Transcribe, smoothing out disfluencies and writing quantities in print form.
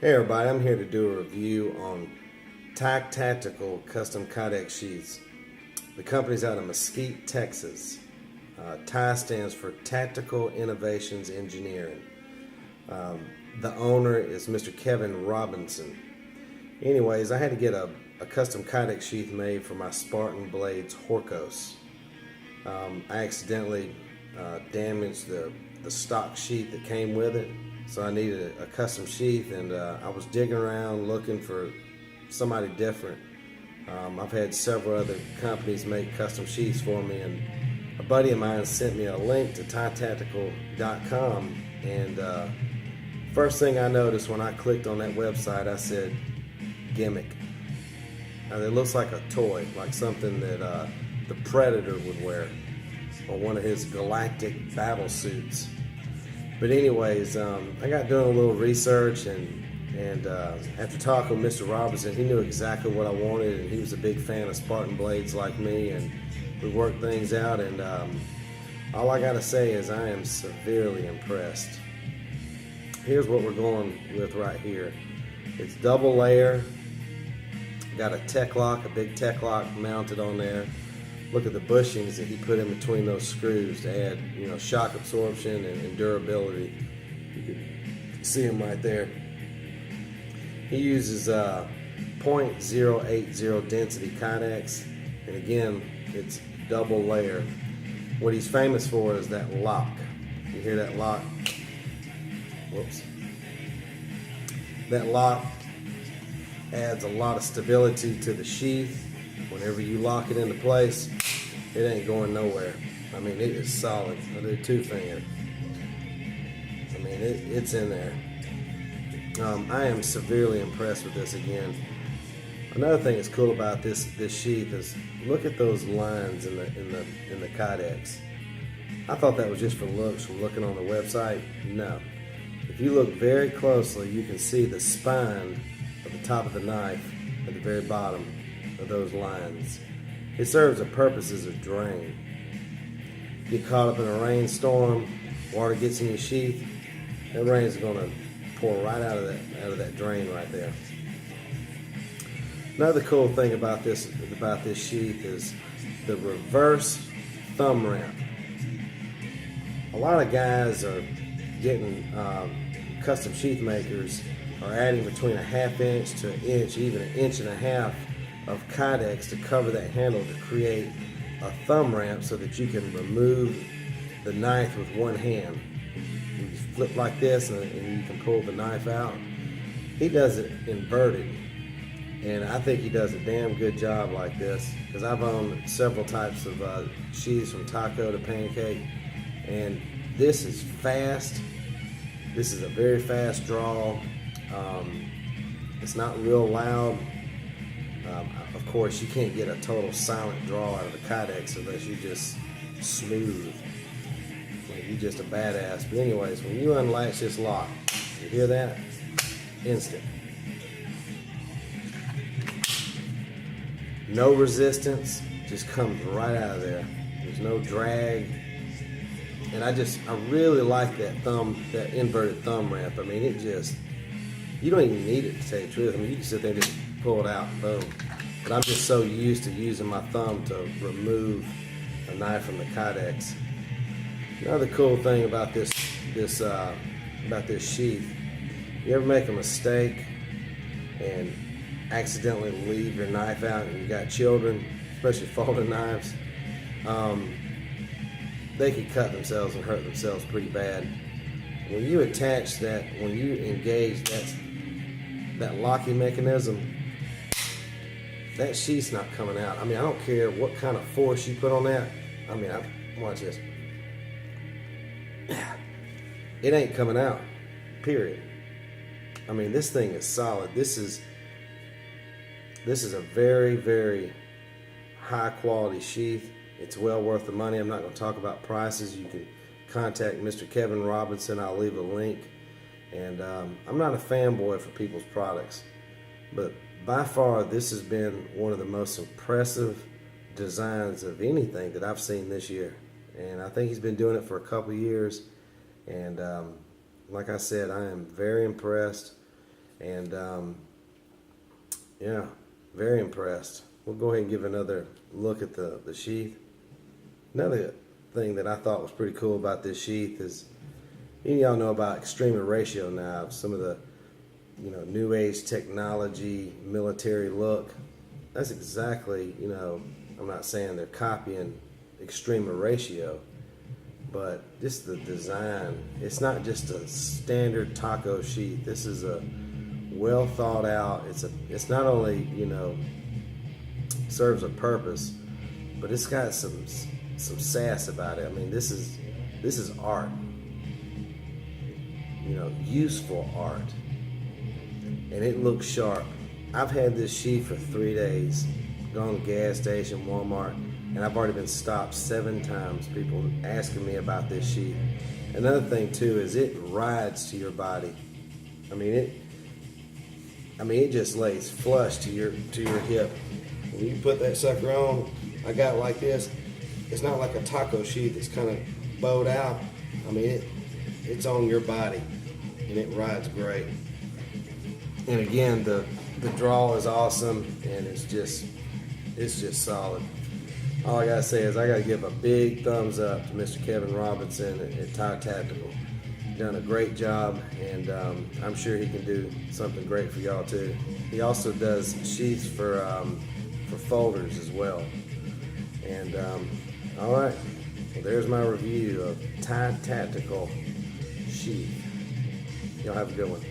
Hey everybody, I'm here to do a review on T.I.E Tactical Custom Kydex Sheaths. The company's out of Mesquite, Texas. T.I.E stands for Tactical Innovations Engineering. The owner is Mr. Kevin Robinson. Anyways, I had to get a custom Kydex sheath made for my Spartan Blades Horkos. I accidentally damaged the stock sheath that came with it. So I needed a custom sheath, and I was digging around looking for somebody different. I've had several other companies make custom sheaths for me, and a buddy of mine sent me a link to TIEtactical.com, and first thing I noticed when I clicked on that website, I said, gimmick. Now, it looks like a toy, like something that the Predator would wear, or one of his galactic battle suits. But anyways, I got doing a little research, and after talking with Mr. Robinson, he knew exactly what I wanted, and he was a big fan of Spartan Blades like me, and we worked things out, and all I gotta say is I am severely impressed. Here's what we're going with right here. It's double layer, got a tech lock, a big tech lock mounted on there. Look at the bushings that he put in between those screws to add, shock absorption and durability. You can see them right there. He uses 0.080 density Kydex, and again, it's double layer. What he's famous for is that lock. You hear that lock? Whoops. That lock adds a lot of stability to the sheath. Whenever you lock it into place, it ain't going nowhere. I mean, it is solid. I do two finger. I mean, it's in there. I am severely impressed with this again. Another thing that's cool about this sheath is look at those lines in the Kydex. I thought that was just for looks from looking on the website. No. If you look very closely, you can see the spine of the top of the knife at the very bottom of those lines. It serves a purpose as a drain. Get caught up in a rainstorm, water gets in your sheath, that rain is going to pour right out of that drain right there. Another cool thing about this sheath is the reverse thumb ramp. A lot of guys are getting custom sheath makers are adding between a ½ inch to an inch, even an inch and a half of Kydex to cover that handle to create a thumb ramp so that you can remove the knife with one hand. You flip like this and you can pull the knife out. He does it inverted, and I think he does a damn good job like this, because I've owned several types of sheaths from taco to pancake, and this is fast. This is a very fast draw. It's not real loud. Of course, you can't get a total silent draw out of a Kydex unless you just smooth. Like you're just a badass. But anyways, when you unlatch this lock, you hear that? Instant. No resistance, just comes right out of there. There's no drag. And I really like that inverted thumb ramp. I mean, you don't even need it to tell you the truth. I mean, you can sit there and just pull it out, boom. But I'm just so used to using my thumb to remove a knife from the Kydex. Another cool thing about this sheath, you ever make a mistake and accidentally leave your knife out and you got children, especially folding knives, they could cut themselves and hurt themselves pretty bad. When you attach that, when you engage that locking mechanism, that sheath's not coming out. I mean, I don't care what kind of force you put on that. I mean, watch this. It ain't coming out, period. I mean, this thing is solid. This is a very, very high quality sheath. It's well worth the money. I'm not going to talk about prices. You can contact Mr. Kevin Robinson. I'll leave a link. And I'm not a fanboy for people's products, but by far this has been one of the most impressive designs of anything that I've seen this year. And I think he's been doing it for a couple years. And like I said, I am very impressed. And yeah, very impressed. We'll go ahead and give another look at the sheath. Another thing that I thought was pretty cool about this sheath is, y'all know about extreme ratio knives, some of the new age technology, military look. That's exactly, I'm not saying they're copying extreme ratio, but just the design. It's not just a standard taco sheath. This is a well thought out. It's not only serves a purpose, but it's got some sass about it. I mean, this is art. Useful art, and it looks sharp. I've had this sheath for 3 days. Gone to the gas station, Walmart, and I've already been stopped 7 times. People asking me about this sheath. Another thing too is it rides to your body. I mean it just lays flush to your hip. When you put that sucker on, I got it like this. It's not like a taco sheath. It's kind of bowed out. I mean it's on your body, and it rides great. And again, the draw is awesome, and it's just solid. All I gotta say is I gotta give a big thumbs up to Mr. Kevin Robinson at T.I.E Tactical. Done a great job, and I'm sure he can do something great for y'all too. He also does sheaths for folders as well. And all right, well, there's my review of T.I.E Tactical sheath. Y'all have a good one.